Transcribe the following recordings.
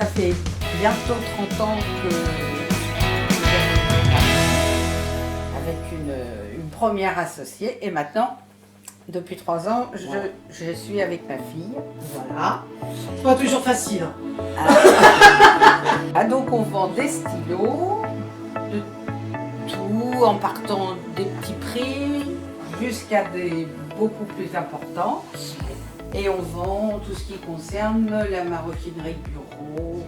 Ça fait bientôt 30 ans que avec une première associée et maintenant, depuis 3 ans, je suis avec ma fille. Voilà. C'est pas toujours facile. Donc on vend des stylos, de tout, en partant des petits prix jusqu'à des beaucoup plus importants. Et on vend tout ce qui concerne la maroquinerie de bureau,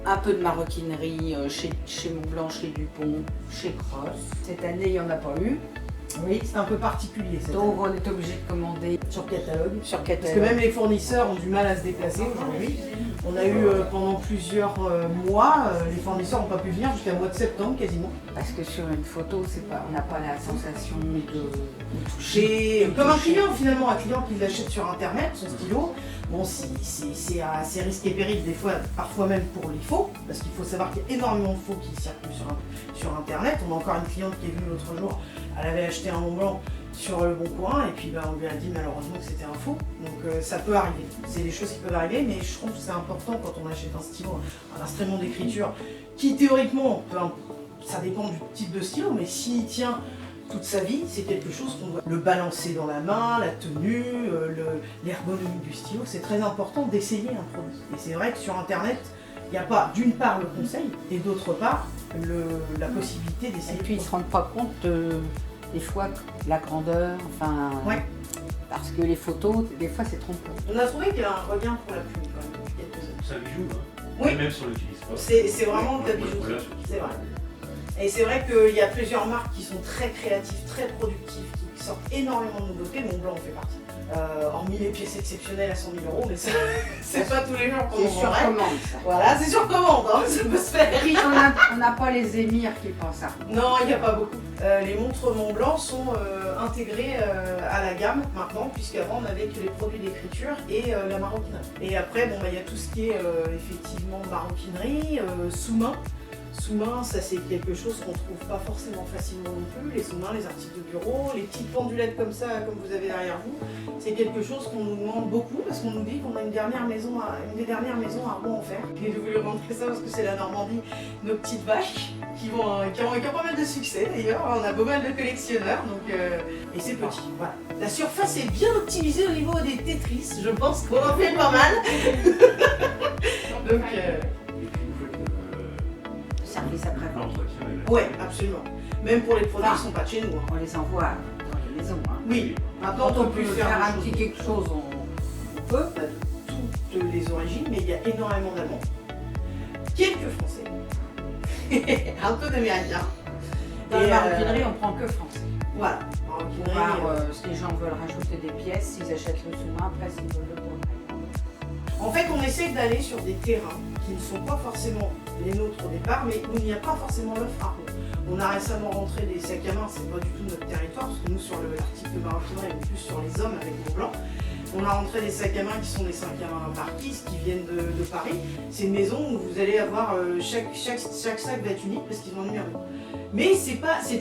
un peu de maroquinerie chez Montblanc, chez Dupont, chez Cross. Cette année, il n'y en a pas eu. Oui, c'est un peu particulier. Donc on est obligé de commander sur catalogue. sur Parce que même les fournisseurs ont du mal à se déplacer aujourd'hui. On a eu pendant plusieurs mois, les fournisseurs n'ont pas pu venir jusqu'à mois de septembre quasiment. Parce que sur une photo, on n'a pas la sensation de toucher. Comme un client finalement, un client qui l'achète sur internet, son stylo, bon c'est assez risqué et péril des fois, parfois même pour les faux, parce qu'il faut savoir qu'il y a énormément de faux qui circulent sur internet. On a encore une cliente qui est venue l'autre jour, elle avait acheté un Montblanc sur le Bon Coin et puis on lui a dit malheureusement que c'était un faux. Donc ça peut arriver, c'est des choses qui peuvent arriver, mais je trouve que c'est important quand on achète un stylo, un instrument d'écriture qui théoriquement, ça dépend du type de stylo, mais s'il tient toute sa vie, c'est quelque chose qu'on doit le balancer dans la main, la tenue, l'ergonomie du stylo. C'est très important d'essayer un produit. Et c'est vrai que sur internet, il n'y a pas d'une part le conseil et d'autre part la possibilité d'essayer. Et puis ils ne se rendent pas compte des fois la grandeur, enfin. Ouais. Parce que les photos, des fois c'est trompeur. On a trouvé qu'il y a un regain pour la plume quand même depuis quelques années. C'est un bijou, hein. Oui. Même si on l'utilise pas. C'est vraiment de la bijouterie, c'est vrai. Et c'est vrai qu'il y a plusieurs marques qui sont très créatives, très productives, qui sortent énormément de nouveautés. Montblanc en fait partie. Hormis les pièces exceptionnelles à 100 000 €, mais c'est pas tous les jours qu'on en C'est sur commande ça. Voilà, c'est sur commande, hein, ça peut se faire. Et puis on n'a pas les émirs qui pensent à. Non, il n'y a pas beaucoup. Les montres Montblanc sont intégrées à la gamme maintenant, puisqu'avant on avait que les produits d'écriture et la maroquinerie. Et après, bon, il y a tout ce qui est effectivement maroquinerie, sous-main. Sous-main, ça c'est quelque chose qu'on trouve pas forcément facilement non plus. Les sous-mains, les articles de bureau, les petites pendulettes comme ça, comme vous avez derrière vous, c'est quelque chose qu'on nous demande beaucoup parce qu'on nous dit qu'on a une des dernières maisons à Rouen en fer. Et je voulais montrer ça parce que c'est la Normandie, nos petites vaches qui ont pas mal de succès d'ailleurs. On a pas mal de collectionneurs, donc et c'est petit. Voilà. La surface est bien optimisée au niveau des Tetris. Je pense qu'on en fait pas mal. Donc Service après vente. ouais, absolument. Même pour les produits qui ne sont pas de chez nous. Hein. On les envoie dans les maisons. Hein. Oui, maintenant Quand on peut faire faire un des petit choses. quelque chose, on peut. Pas de toutes les origines, mais il y a énormément d'Allemands. Quelques Français. Un peu d'Américains. Dans la maroquinerie, on prend que français. Voilà. Si les gens veulent rajouter des pièces, ils achètent le sous-main, après s'ils veulent le pour. En fait, on essaie d'aller sur des terrains qui ne sont pas forcément les nôtres au départ, mais où il n'y a pas forcément l'œuf à Rouen. On a récemment rentré des sacs à main, c'est pas du tout notre territoire, parce que nous, sur l'article de maroquinerie, on est plus sur les hommes avec Montblanc. On a rentré des sacs à main qui sont des sacs à main Marquise, qui viennent de Paris. C'est une maison où vous allez avoir, chaque sac va être unique parce qu'ils ont un numéro. Mais c'est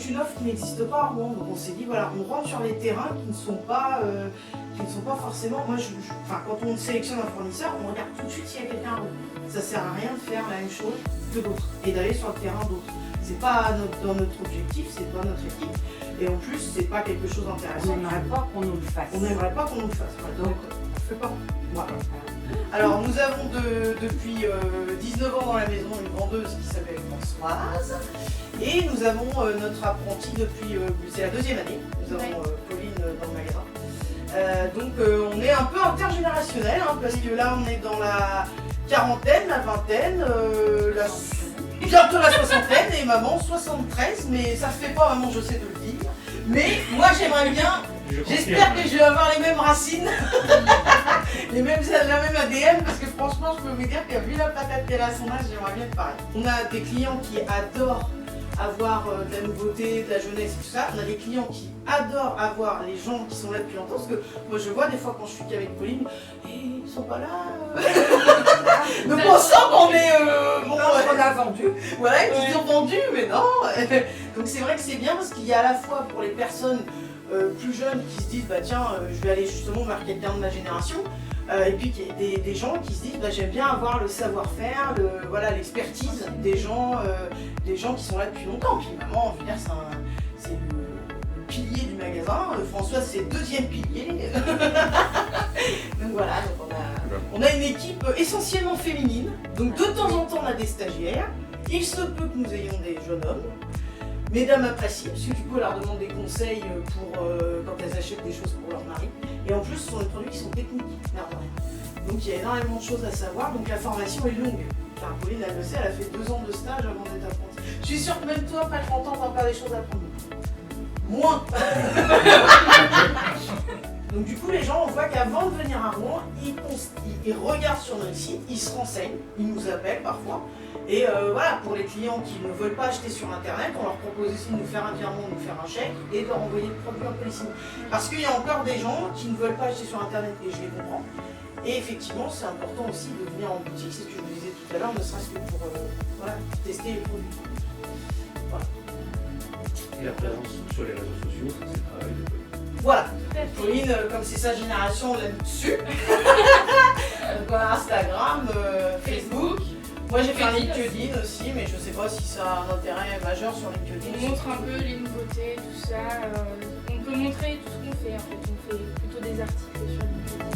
une offre qui n'existe pas à Rouen. Donc on s'est dit, voilà, on rentre sur les terrains qui ne sont pas forcément. Moi, quand on sélectionne un fournisseur, on regarde tout de suite s'il y a quelqu'un à Rouen. Ça sert à rien de faire la même chose que d'autres et d'aller sur le terrain d'autres. C'est pas dans notre objectif, c'est pas notre équipe. Et en plus, c'est pas quelque chose d'intéressant. On n'aimerait pas qu'on nous le fasse. On n'aimerait pas qu'on nous le fasse. Donc, on fait pas. Voilà. Alors, nous avons depuis 19 ans dans la maison une vendeuse qui s'appelle Françoise. Et nous avons notre apprenti depuis, c'est la 2e année. Nous avons Pauline dans le magasin. Donc, on est un peu intergénérationnel, hein, parce que là, on est dans la quarantaine, la vingtaine, bientôt la soixantaine, et maman 73, mais ça se fait pas, maman, je sais de le dire. Mais moi, j'aimerais bien. J'espère que je vais avoir les mêmes racines, la même ADN, parce que franchement, je peux vous dire que vu la patate qu'elle a à son âge, j'aimerais bien être pareil. On a des clients qui adorent avoir de la nouveauté, de la jeunesse, tout ça. On a des clients qui adorent avoir les gens qui sont là depuis longtemps, parce que moi, je vois des fois quand je suis qu'avec Pauline, ils sont pas là. Donc on sent qu'on est... on a vendu. Voilà, qu'ils ont vendu, mais non. Donc c'est vrai que c'est bien, parce qu'il y a à la fois pour les personnes plus jeunes qui se disent, bah tiens, je vais aller justement vers quelqu'un de ma génération. Et puis qu'il y ait des gens qui se disent bah, j'aime bien avoir le savoir-faire, l'expertise des gens qui sont là depuis longtemps. Puis maman, je veux dire, c'est le pilier du magasin. François, c'est le deuxième pilier. Donc voilà, on a une équipe essentiellement féminine. Donc de temps en temps, on a des stagiaires. Il se peut que nous ayons des jeunes hommes. Mesdames apprécient, parce que du coup, on leur demande des conseils pour quand elles achètent des choses pour leur mari. Et en plus, ce sont des produits qui sont techniques, l'air de rien. Donc il y a énormément de choses à savoir, donc la formation est longue. Car Pauline, elle le sait, elle a fait 2 ans de stage avant d'être apprentie. Je suis sûre que même toi, après 30 ans, t'as encore des choses à apprendre. Moins. Donc du coup, les gens, on voit qu'avant de venir à Rouen, ils regardent sur notre site, ils se renseignent, ils nous appellent parfois. Et voilà, pour les clients qui ne veulent pas acheter sur internet, on leur propose aussi de nous faire un virement, de nous faire un chèque et de leur envoyer le produit en polissimo. Parce qu'il y a encore des gens qui ne veulent pas acheter sur internet et je les comprends. Et effectivement, c'est important aussi de venir en boutique, c'est ce que je vous disais tout à l'heure, ne serait-ce que pour tester les produits. Voilà. Et la présence sur les réseaux sociaux, ça c'est le travail de Pauline. Voilà. Pauline, comme c'est sa génération, on l'a dessus. Donc Instagram, Facebook. Moi j'ai fait un LinkedIn aussi, mais je sais pas si ça a un intérêt majeur sur LinkedIn. On montre un peu les nouveautés, tout ça. On peut montrer tout ce qu'on fait en fait. On fait plutôt des articles sur LinkedIn.